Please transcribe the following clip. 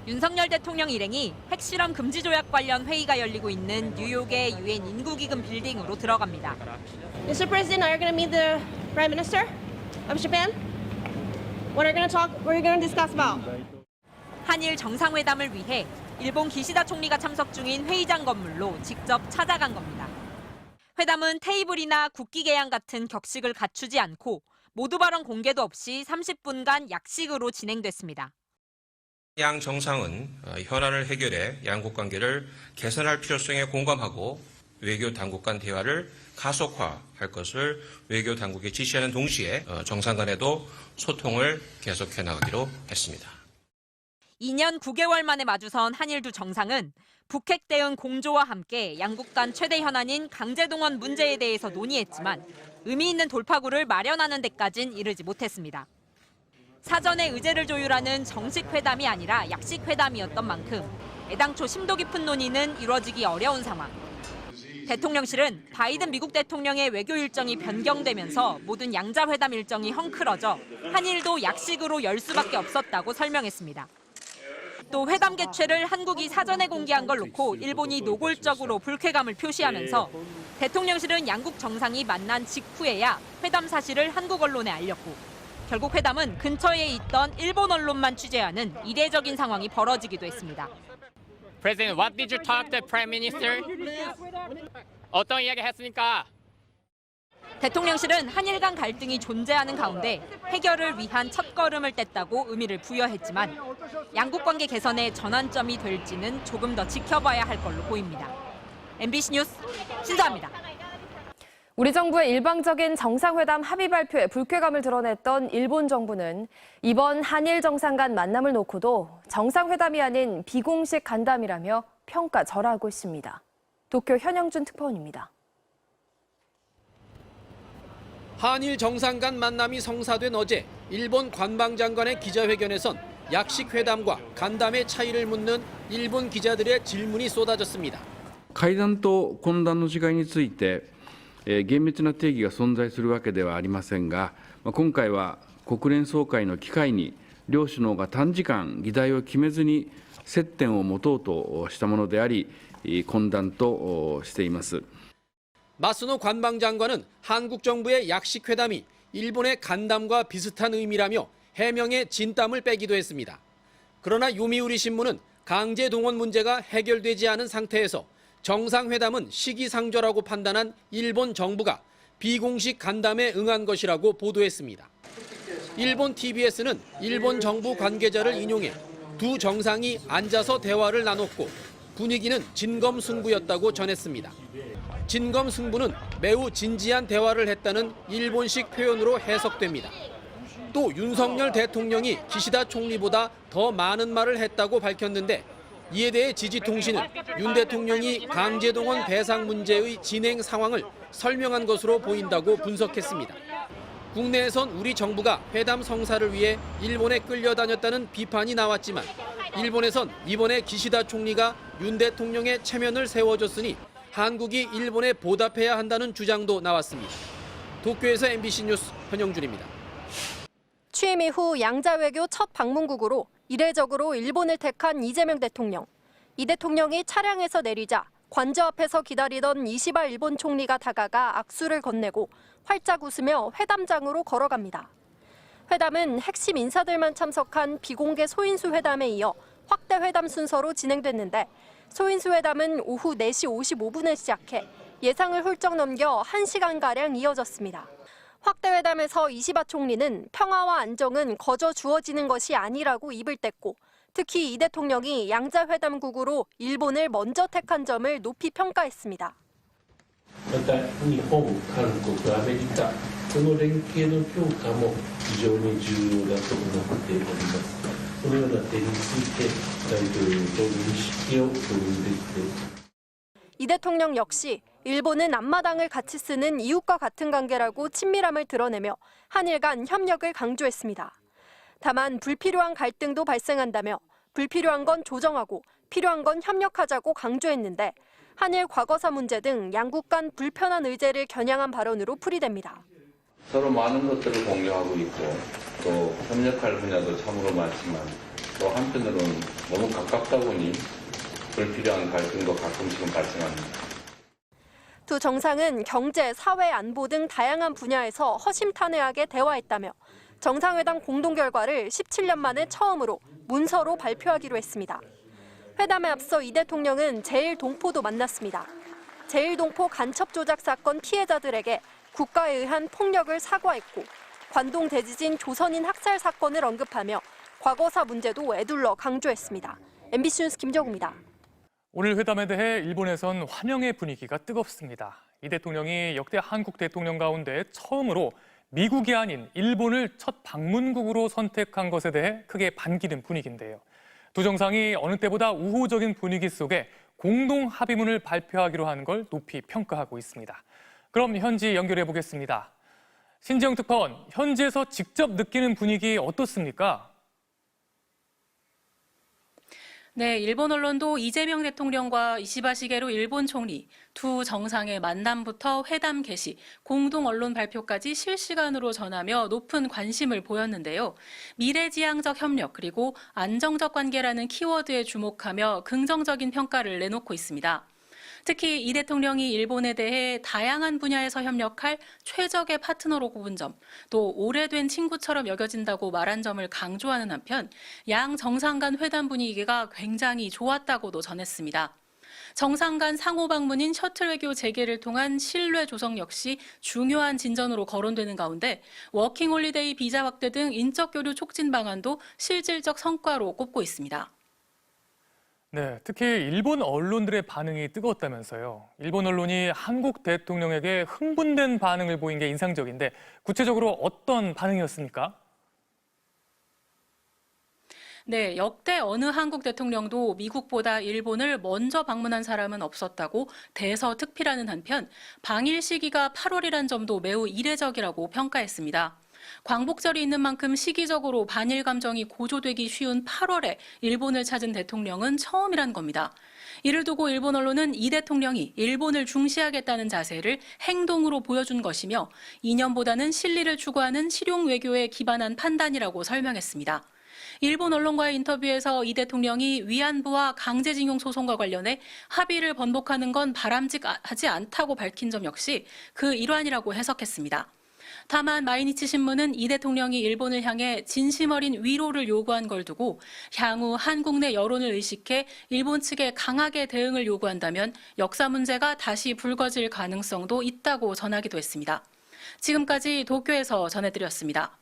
윤석열 대통령 일행이 핵실험 금지 조약 관련 회의가 열리고 있는 뉴욕의 유엔 인구기금 빌딩으로 들어갑니다. Mr. President, are you going to meet the Prime Minister of Japan? What are you going to talk? What are you going to discuss about? 한일 정상회담을 위해 일본 기시다 총리가 참석 중인 회의장 건물로 직접 찾아간 겁니다. 회담은 테이블이나 국기 개양 같은 격식을 갖추지 않고 모두 발언 공개도 없이 30분간 약식으로 진행됐습니다. 양 정상은 현안을 해결해 양국 관계를 개선할 필요성에 공감하고 외교 당국 간 대화를 가속화할 것을 외교 당국에 지시하는 동시에 정상 간에도 소통을 계속해 나가기로 했습니다. 2년 9개월 만에 마주선 한일 두 정상은 북핵 대응 공조와 함께 양국 간 최대 현안인 강제동원 문제에 대해서 논의했지만 의미 있는 돌파구를 마련하는 데까진 이르지 못했습니다. 사전에 의제를 조율하는 정식 회담이 아니라 약식 회담이었던 만큼 애당초 심도 깊은 논의는 이루어지기 어려운 상황. 대통령실은 바이든 미국 대통령의 외교 일정이 변경되면서 모든 양자회담 일정이 헝클어져 한일도 약식으로 열 수밖에 없었다고 설명했습니다. 또 회담 개최를 한국이 사전에 공개한 걸 놓고 일본이 노골적으로 불쾌감을 표시하면서 대통령실은 양국 정상이 만난 직후에야 회담 사실을 한국 언론에 알렸고 결국 회담은 근처에 있던 일본 언론만 취재하는 이례적인 상황이 벌어지기도 했습니다. President, what did you talk to the Prime Minister? 어떤 이야기 했습니까? 대통령실은 한일 간 갈등이 존재하는 가운데 해결을 위한 첫걸음을 뗐다고 의미를 부여했지만 양국 관계 개선의 전환점이 될지는 조금 더 지켜봐야 할 걸로 보입니다. MBC 뉴스 신사입니다. 우리 정부의 일방적인 정상회담 합의 발표에 불쾌감을 드러냈던 일본 정부는 이번 한일 정상 간 만남을 놓고도 정상회담이 아닌 비공식 간담이라며 평가절하하고 있습니다. 도쿄 현영준 특파원입니다. 한일 정상 간 만남이 성사된 어제 일본 관방장관의 기자회견에선 약식 회담과 간담의 차이를 묻는 일본 기자들의 질문이 쏟아졌습니다. 会談と懇談の違いについて厳密な定義が存在するわけではありませんが、今回は国連総会の機会に両首脳が短時間議題を決めずに接点を持とうとしたものであり、懇談としています。 마스노 관방장관은 한국 정부의 약식 회담이 일본의 간담과 비슷한 의미라며 해명에 진땀을 빼기도 했습니다. 그러나 요미우리 신문은 강제 동원 문제가 해결되지 않은 상태에서 정상회담은 시기상조라고 판단한 일본 정부가 비공식 간담에 응한 것이라고 보도했습니다. 일본 TBS는 일본 정부 관계자를 인용해 두 정상이 앉아서 대화를 나눴고 분위기는 진검승부였다고 전했습니다. 진검승부는 매우 진지한 대화를 했다는 일본식 표현으로 해석됩니다. 또 윤석열 대통령이 기시다 총리보다 더 많은 말을 했다고 밝혔는데 이에 대해 지지통신은 윤 대통령이 강제동원 배상 문제의 진행 상황을 설명한 것으로 보인다고 분석했습니다. 국내에선 우리 정부가 회담 성사를 위해 일본에 끌려다녔다는 비판이 나왔지만 일본에선 이번에 기시다 총리가 윤 대통령의 체면을 세워줬으니 한국이 일본에 보답해야 한다는 주장도 나왔습니다. 도쿄에서 MBC 뉴스 현영준입니다. 취임 이후 양자 외교 첫 방문국으로 이례적으로 일본을 택한 이재명 대통령. 이 대통령이 차량에서 내리자 관저 앞에서 기다리던 이시바 일본 총리가 다가가 악수를 건네고 활짝 웃으며 회담장으로 걸어갑니다. 회담은 핵심 인사들만 참석한 비공개 소인수 회담에 이어 확대 회담 순서로 진행됐는데 소인수 회담은 오후 4시 55분에 시작해 예상을 훌쩍 넘겨 1시간가량 이어졌습니다. 확대 회담에서 이시바 총리는 평화와 안정은 거저 주어지는 것이 아니라고 입을 뗐고 특히 이 대통령이 양자회담국으로 일본을 먼저 택한 점을 높이 평가했습니다. また日本、韓国、アメリカ、この連携の強化も非常に重要だと思っております。このような点について大統領と認識を共有できて 이 대통령 역시 일본은 앞마당을 같이 쓰는 이웃과 같은 관계라고 친밀함을 드러내며 한일 간 협력을 강조했습니다. 다만 불필요한 갈등도 발생한다며 불필요한 건 조정하고 필요한 건 협력하자고 강조했는데 한일 과거사 문제 등 양국 간 불편한 의제를 겨냥한 발언으로 풀이됩니다. 서로 많은 것들을 공유하고 있고 또 협력할 분야도 참으로 많지만 또 한편으로는 너무 가깝다 보니 불필요한 갈등도 가끔씩은 발생합니다. 두 정상은 경제, 사회, 안보 등 다양한 분야에서 허심탄회하게 대화했다며 정상회담 공동 결과를 17년 만에 처음으로 문서로 발표하기로 했습니다. 회담에 앞서 이 대통령은 제1동포도 만났습니다. 제1동포 간첩 조작 사건 피해자들에게 국가에 의한 폭력을 사과했고 관동 대지진 조선인 학살 사건을 언급하며 과거사 문제도 에둘러 강조했습니다. MBC 뉴스 김정우입니다. 오늘 회담에 대해 일본에선 환영의 분위기가 뜨겁습니다. 이 대통령이 역대 한국 대통령 가운데 처음으로 미국이 아닌 일본을 첫 방문국으로 선택한 것에 대해 크게 반기는 분위기인데요. 두 정상이 어느 때보다 우호적인 분위기 속에 공동 합의문을 발표하기로 한 걸 높이 평가하고 있습니다. 그럼 현지 연결해 보겠습니다. 신지영 특파원, 현지에서 직접 느끼는 분위기 어떻습니까? 네, 일본 언론도 이재명 대통령과 이시바 시게루 일본 총리 두 정상의 만남부터 회담 개시, 공동 언론 발표까지 실시간으로 전하며 높은 관심을 보였는데요. 미래지향적 협력 그리고 안정적 관계라는 키워드에 주목하며 긍정적인 평가를 내놓고 있습니다. 특히 이 대통령이 일본에 대해 다양한 분야에서 협력할 최적의 파트너로 꼽은 점, 또 오래된 친구처럼 여겨진다고 말한 점을 강조하는 한편 양 정상 간 회담 분위기가 굉장히 좋았다고도 전했습니다. 정상 간 상호 방문인 셔틀 외교 재개를 통한 신뢰 조성 역시 중요한 진전으로 거론되는 가운데 워킹홀리데이 비자 확대 등 인적 교류 촉진 방안도 실질적 성과로 꼽고 있습니다. 네, 특히 일본 언론들의 반응이 뜨거웠다면서요. 일본 언론이 한국 대통령에게 흥분된 반응을 보인 게 인상적인데 구체적으로 어떤 반응이었습니까? 네, 역대 어느 한국 대통령도 미국보다 일본을 먼저 방문한 사람은 없었다고 대서특필하는 한편 방일 시기가 8월이란 점도 매우 이례적이라고 평가했습니다. 광복절이 있는 만큼 시기적으로 반일 감정이 고조되기 쉬운 8월에 일본을 찾은 대통령은 처음이란 겁니다. 이를 두고 일본 언론은 이 대통령이 일본을 중시하겠다는 자세를 행동으로 보여준 것이며 이념보다는 실리를 추구하는 실용 외교에 기반한 판단이라고 설명했습니다. 일본 언론과의 인터뷰에서 이 대통령이 위안부와 강제징용 소송과 관련해 합의를 번복하는 건 바람직하지 않다고 밝힌 점 역시 그 일환이라고 해석했습니다. 다만 마이니치 신문은 이 대통령이 일본을 향해 진심 어린 위로를 요구한 걸 두고 향후 한국 내 여론을 의식해 일본 측에 강하게 대응을 요구한다면 역사 문제가 다시 불거질 가능성도 있다고 전하기도 했습니다. 지금까지 도쿄에서 전해드렸습니다.